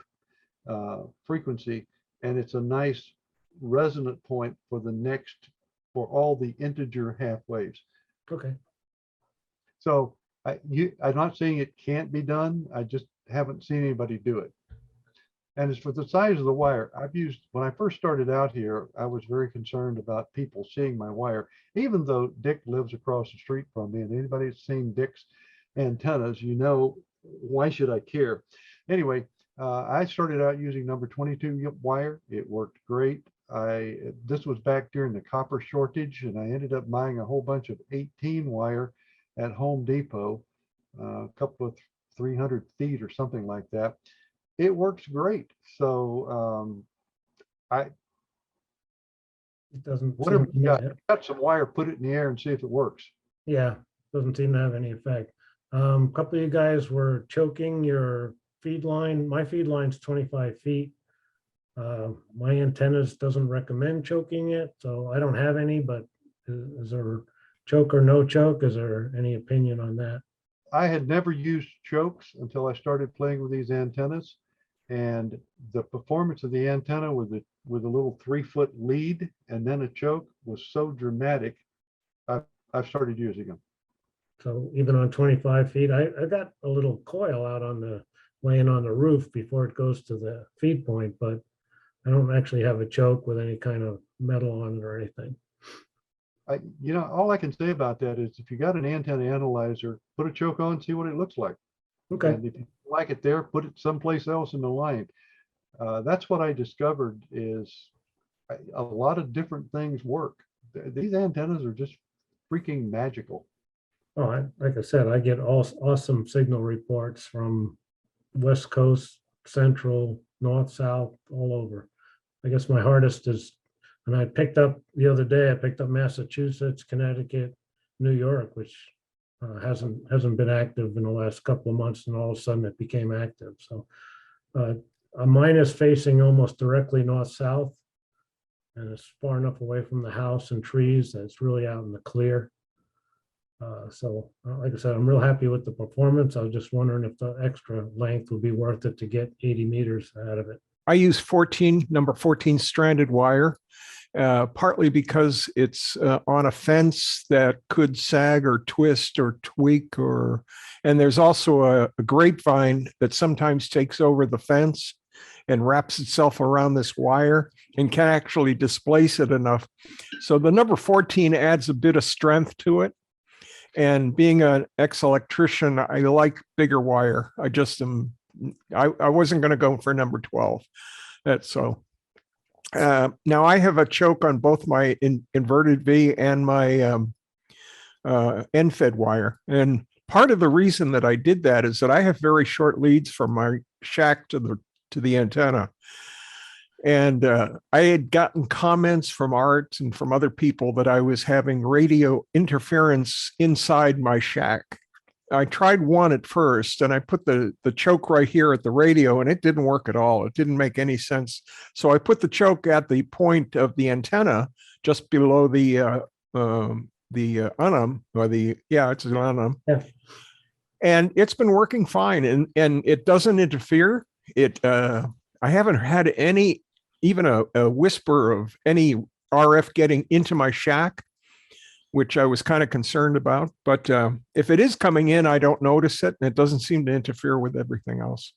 frequency. And it's a nice resonant point for for all the integer half waves. Okay. So I'm not saying it can't be done. I just haven't seen anybody do it. And as for the size of the wire, when I first started out here, I was very concerned about people seeing my wire, even though Dick lives across the street from me, and anybody that's seen Dick's antennas, why should I care? Anyway, I started out using number 22 wire. It worked great. This was back during the copper shortage, and I ended up buying a whole bunch of 18 wire at Home Depot, a couple of 300 feet or something like that. It works great. So It doesn't. whatever seem to you got, me- got some wire, put it in the air and see if it works. Yeah, doesn't seem to have any effect. Couple of you guys were choking your feed line. My feed line's 25 feet. My antennas doesn't recommend choking it, so I don't have any, but is there choke or no choke? Is there any opinion on that? I had never used chokes until I started playing with these antennas, and the performance of the antenna with a little 3-foot lead and then a choke was so dramatic. I've started using them. So even on 25 feet, I got a little coil out laying on the roof before it goes to the feed point, but I don't actually have a choke with any kind of metal on it or anything. All I can say about that is if you got an antenna analyzer, put a choke on, see what it looks like. Okay. And if you like it there, put it someplace else in the line. That's what I discovered is a lot of different things work. These antennas are just freaking magical. Oh, like I said, I get awesome signal reports from West Coast, Central, North, South, all over. I guess my hardest is, and I picked up the other day, I picked up Massachusetts, Connecticut, New York, which hasn't been active in the last couple of months, and all of a sudden it became active. So mine is facing almost directly north-south, and it's far enough away from the house and trees that it's really out in the clear. So like I said, I'm real happy with the performance. I was just wondering if the extra length would be worth it to get 80 meters out of it. I use number 14 stranded wire, partly because it's on a fence that could sag or twist or tweak, and there's also a grapevine that sometimes takes over the fence and wraps itself around this wire and can actually displace it enough. So the number 14 adds a bit of strength to it. And being an ex-electrician, I like bigger wire. I wasn't going to go for number 12. Now I have a choke on both my inverted V and my end-fed wire. And part of the reason that I did that is that I have very short leads from my shack to the antenna. And I had gotten comments from Art and from other people that I was having radio interference inside my shack. I tried one at first, and I put the choke right here at the radio, and it didn't work at all. It didn't make any sense. So I put the choke at the point of the antenna, just below the unum, it's an unum. Yeah. And it's been working fine, and it doesn't interfere. I haven't had even a whisper of any RF getting into my shack, which I was kind of concerned about. But if it is coming in, I don't notice it, and it doesn't seem to interfere with everything else.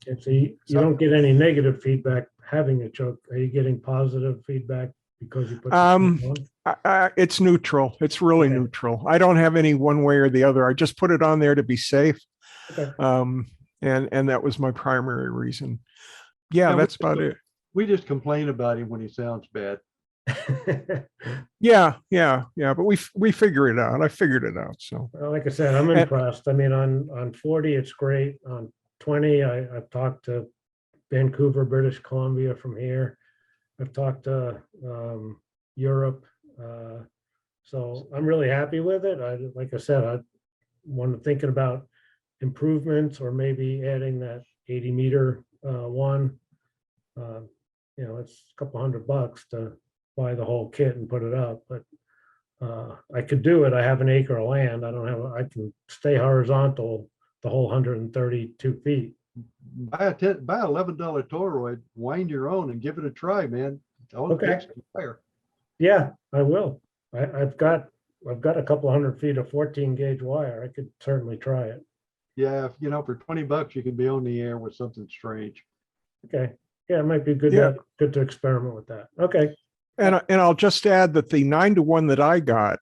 And so you don't get any negative feedback having a choke. Are you getting positive feedback because you put the choke on? It's neutral. It's really Okay. neutral. I don't have any one way or the other. I just put it on there to be safe. Okay. And that was my primary reason. Yeah, that's about it. We just complain about him when he sounds bad. Yeah. But we figure it out. I figured it out. So Well, like I said, I'm impressed. I mean, on 40, it's great. On 20, I've talked to Vancouver, British Columbia from here. I've talked to Europe. So I'm really happy with it. Like I said, I wanted thinking about improvements or maybe adding that 80 meter one. It's a couple $100 to buy the whole kit and put it up, but I could do it. I have an acre of land. I can stay horizontal the whole 132 feet. Buy $11 toroid, wind your own and give it a try, man. Oh, Okay. fixed wire. Yeah, I will. I've got a couple hundred feet of 14 gauge wire. I could certainly try it. Yeah, you know, for $20, you can be on the air with something strange. Okay. Yeah, it might be good Yeah. to experiment with that. Okay. And I'll just add that the 9-to-1 that I got,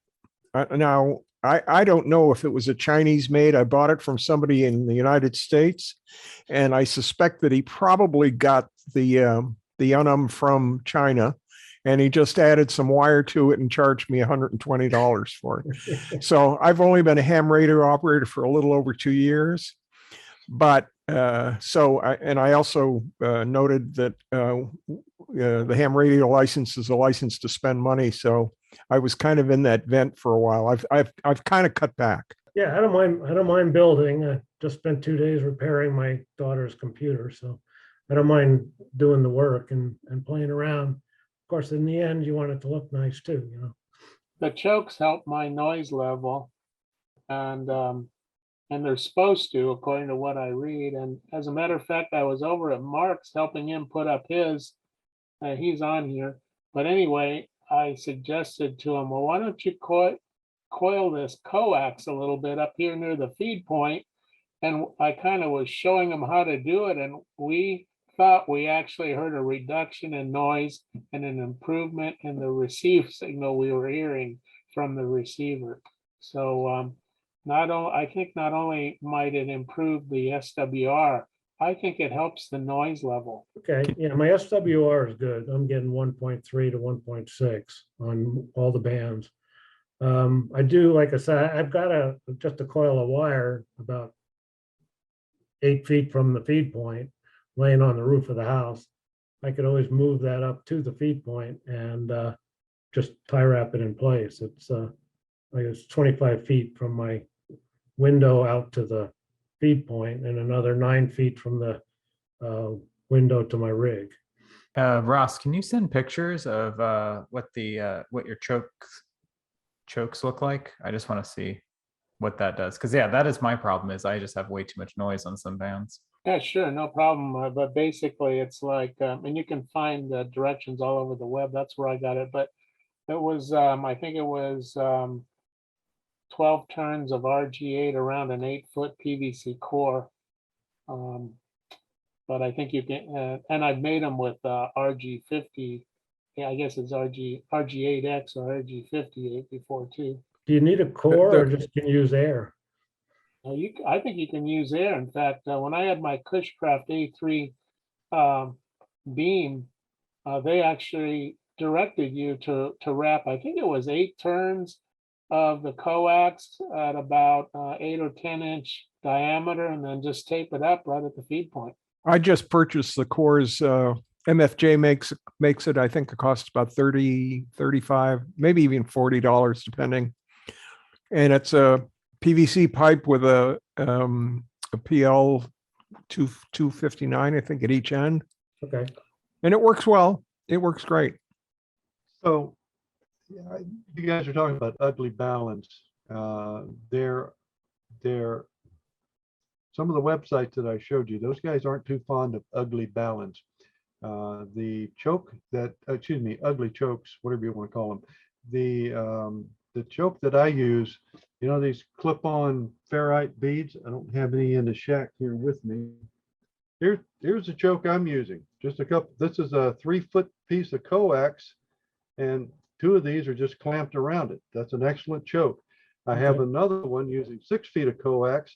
now I don't know if it was a Chinese made. I bought it from somebody in the United States, and I suspect that he probably got the Unum from China, and he just added some wire to it and charged me $120 for it. So I've only been a ham radio operator for a little over 2 years. But I also noted that the ham radio license is a license to spend money. So I was kind of in that vent for a while. I've kind of cut back. Yeah, I don't mind building. I just spent 2 days repairing my daughter's computer, so I don't mind doing the work and playing around. Of course, in the end, you want it to look nice too, you know. The chokes help my noise level, and they're supposed to, according to what I read. And as a matter of fact, I was over at Mark's helping him put up his. He's on here, but anyway, I suggested to him, well, why don't you coil this coax a little bit up here near the feed point? And I kind of was showing him how to do it, and we thought we actually heard a reduction in noise and an improvement in the receive signal we were hearing from the receiver. So I think not only might it improve the SWR, I think it helps the noise level. Okay, yeah, my SWR is good. I'm getting 1.3 to 1.6 on all the bands. I do, like I said, I've got just a coil of wire about 8 feet from the feed point laying on the roof of the house. I could always move that up to the feed point and just tie wrap it in place. It's like it's 25 feet from my window out to the feed point and another 9 feet from the window to my rig. Ross, can you send pictures of what your chokes look like? I just want to see what that does, because yeah, that is my problem. Is I just have way too much noise on some bands. Yeah, sure, no problem. But basically, it's like, and you can find the directions all over the web. That's where I got it. But it was, I think it was 12 turns of RG8 around an 8-foot PVC core. But I think you can, and I've made them with RG50. Yeah, I guess it's RG8X or RG58 before too. Do you need a core or just can use air? I think you can use air. In fact, when I had my Cushcraft A3 beam, they actually directed you to wrap, I think it was 8 turns of the coax at about 8 or 10 inch diameter, and then just tape it up right at the feed point. I just purchased the cores. MFJ makes it. I think it costs about $30, $35, maybe even $40, depending. And it's a PVC pipe with a PL 259, I think, at each end. Okay. And it works well. It works great. So yeah, you guys are talking about ugly balance. They're some of the websites that I showed you, those guys aren't too fond of ugly balance. The choke that, ugly chokes, whatever you want to call them. The choke that I use, you know, these clip-on ferrite beads. I don't have any in the shack here with me. Here's the choke I'm using. Just a couple. This is a 3-foot piece of coax, and 2 of these are just clamped around it. That's an excellent choke. I have another one using 6 feet of coax,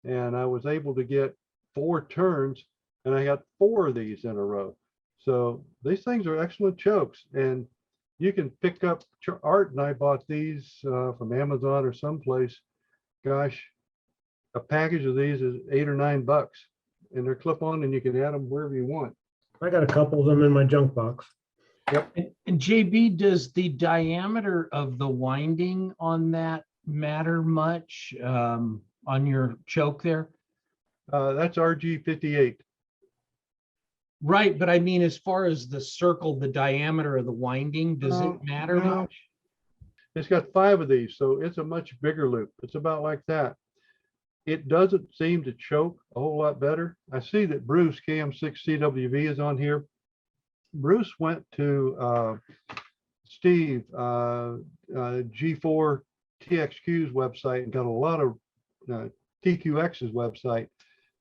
and I was able to get 4 turns, and I got 4 of these in a row. So these things are excellent chokes, and you can pick up. Art and I bought these from Amazon or someplace. Gosh, a package of these is $8 or $9, and they're clip-on, and you can add them wherever you want. I got a couple of them in my junk box. Yep. And JB, does the diameter of the winding on that matter much on your choke there? That's RG58. Right, but I mean, as far as the circle, the diameter of the winding, does it matter No. much? It's got 5 of these, so it's a much bigger loop. It's about like that. It doesn't seem to choke a whole lot better. I see that Bruce Cam6 CWV is on here. Bruce went to Steve G4 TXQ's website and got a lot of TQX's website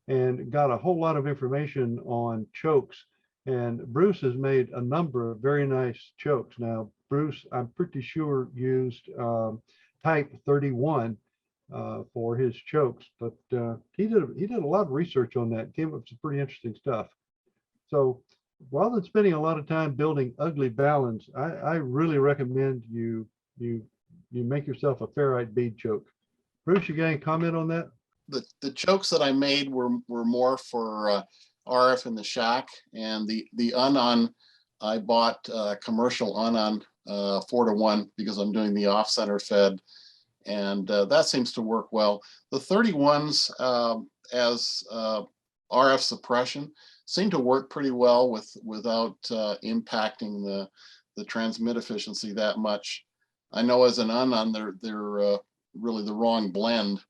and got a whole lot of information on chokes. And Bruce has made a number of very nice chokes. Now, Bruce, I'm pretty sure used type 31 for his chokes, but he did a lot of research on that, came up with some pretty interesting stuff. So rather than spending a lot of time building ugly balance, I really recommend you make yourself a ferrite bead choke. Bruce, you got any comment on that? The chokes that I made were more for RF in the shack, and the Unon I bought commercial Unon 4-to-1 because I'm doing the off center fed, and that seems to work well. The 31s as RF suppression seem to work pretty well without impacting the transmit efficiency that much. I know as an Unon they're really the wrong blend.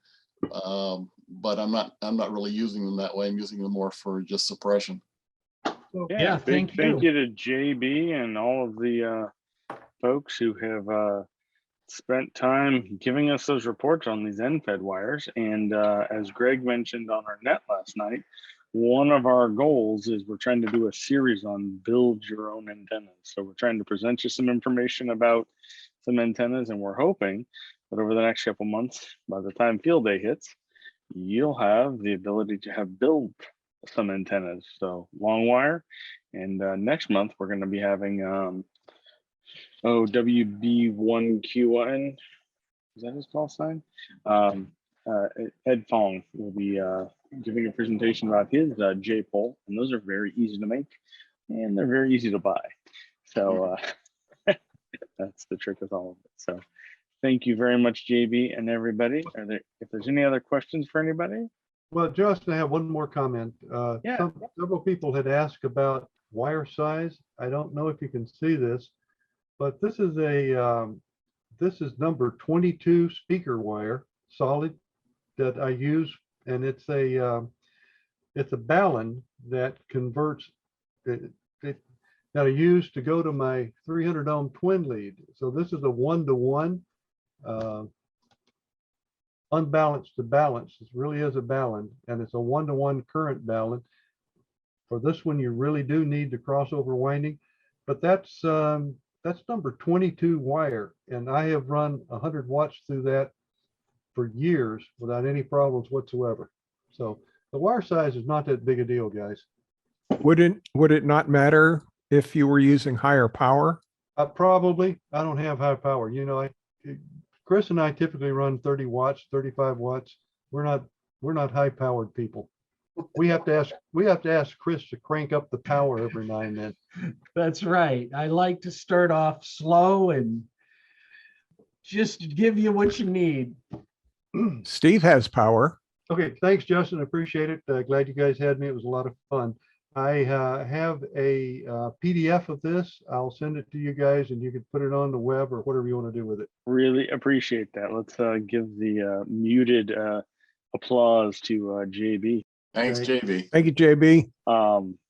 But I'm not really using them that way. I'm using them more for just suppression. Yeah, Big thank you to JB and all of the folks who have spent time giving us those reports on these NFED wires. And as Greg mentioned on our net last night, one of our goals is we're trying to do a series on build your own antennas. So we're trying to present you some information about some antennas, and we're hoping that over the next couple months, by the time field day hits, you'll have the ability to have build some antennas. So long wire. And next month, we're going to be having WB1QN. Is that his call sign? Ed Fong will be giving a presentation about his J-pole. And those are very easy to make and they're very easy to buy. So that's the trick with all of it. So thank you very much, JB and everybody. If there's any other questions for anybody? Well, Justin, I have one more comment. Several people had asked about wire size. I don't know if you can see this, but this is number 22 speaker wire, solid, that I use, and it's a balun that converts that I use to go to my 300 ohm twin lead. So this is a 1-to-1. Unbalanced to balance. It really is a balun, and it's a 1-to-1 current balun. For this one, you really do need the crossover winding, but that's number 22 wire, and I have run 100 watts through that for years without any problems whatsoever. So the wire size is not that big a deal, guys. Would it not matter if you were using higher power? Probably. I don't have high power. You know, Chris and I typically run 30 watts, 35 watts. We're not high powered people. We have to ask Chris to crank up the power every now and then. That's right. I like to start off slow and just give you what you need. Steve has power. Okay, thanks, Justin. I appreciate it. Glad you guys had me. It was a lot of fun. I have a PDF of this. I'll send it to you guys, and you can put it on the web or whatever you want to do with it. Really appreciate that. Let's give the muted applause to JB. Thanks, JB. Thank you, JB.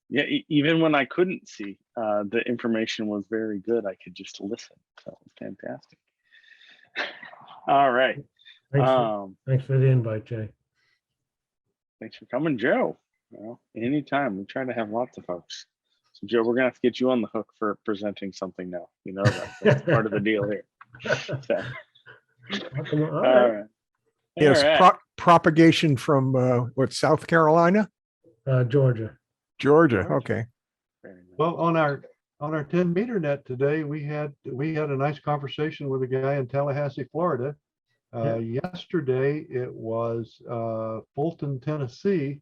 Yeah, even when I couldn't see, the information was very good. I could just listen. So fantastic. All right. Thanks for the invite, Jay. Thanks for coming, Joe. Well, anytime. We try to have lots of folks. So, Joe, we're gonna have to get you on the hook for presenting something now. You know that's part of the deal here. So, All right. Yes, All right. propagation from South Carolina? Georgia. Georgia. Okay. Very nice. Well, on our 10 meter net today, we had a nice conversation with a guy in Tallahassee, Florida. Yesterday it was Fulton, Tennessee.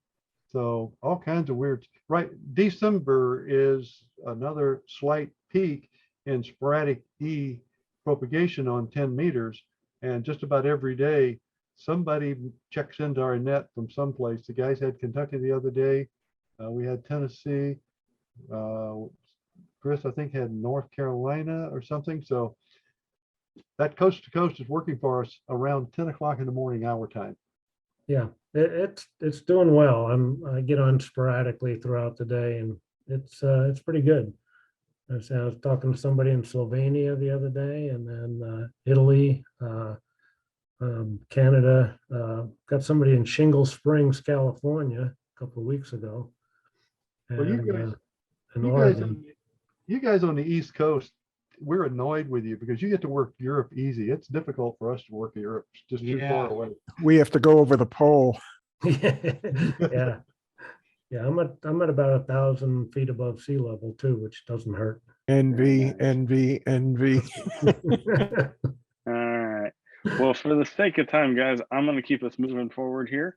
So all kinds of weird, right? December is another slight peak in sporadic E propagation on 10 meters. And just about every day, somebody checks into our net from someplace. The guys had Kentucky the other day. We had Tennessee. Chris, I think, had North Carolina or something. So that coast to coast is working for us around 10 o'clock in the morning, our time. Yeah, it's doing well. I get on sporadically throughout the day, and it's pretty good. I was talking to somebody in Slovenia the other day, and then Italy, Canada, got somebody in Shingle Springs, California, a couple of weeks ago. Well, you And, guys, in you guys, Oregon. on- you guys on the East Coast, we're annoyed with you because you get to work Europe easy. It's difficult for us to work Europe. It's just too Yeah. far away. We have to go over the pole. Yeah. Yeah, I'm at about 1,000 feet above sea level too, which doesn't hurt. Envy, envy, envy. All right. Well, for the sake of time, guys, I'm going to keep us moving forward here.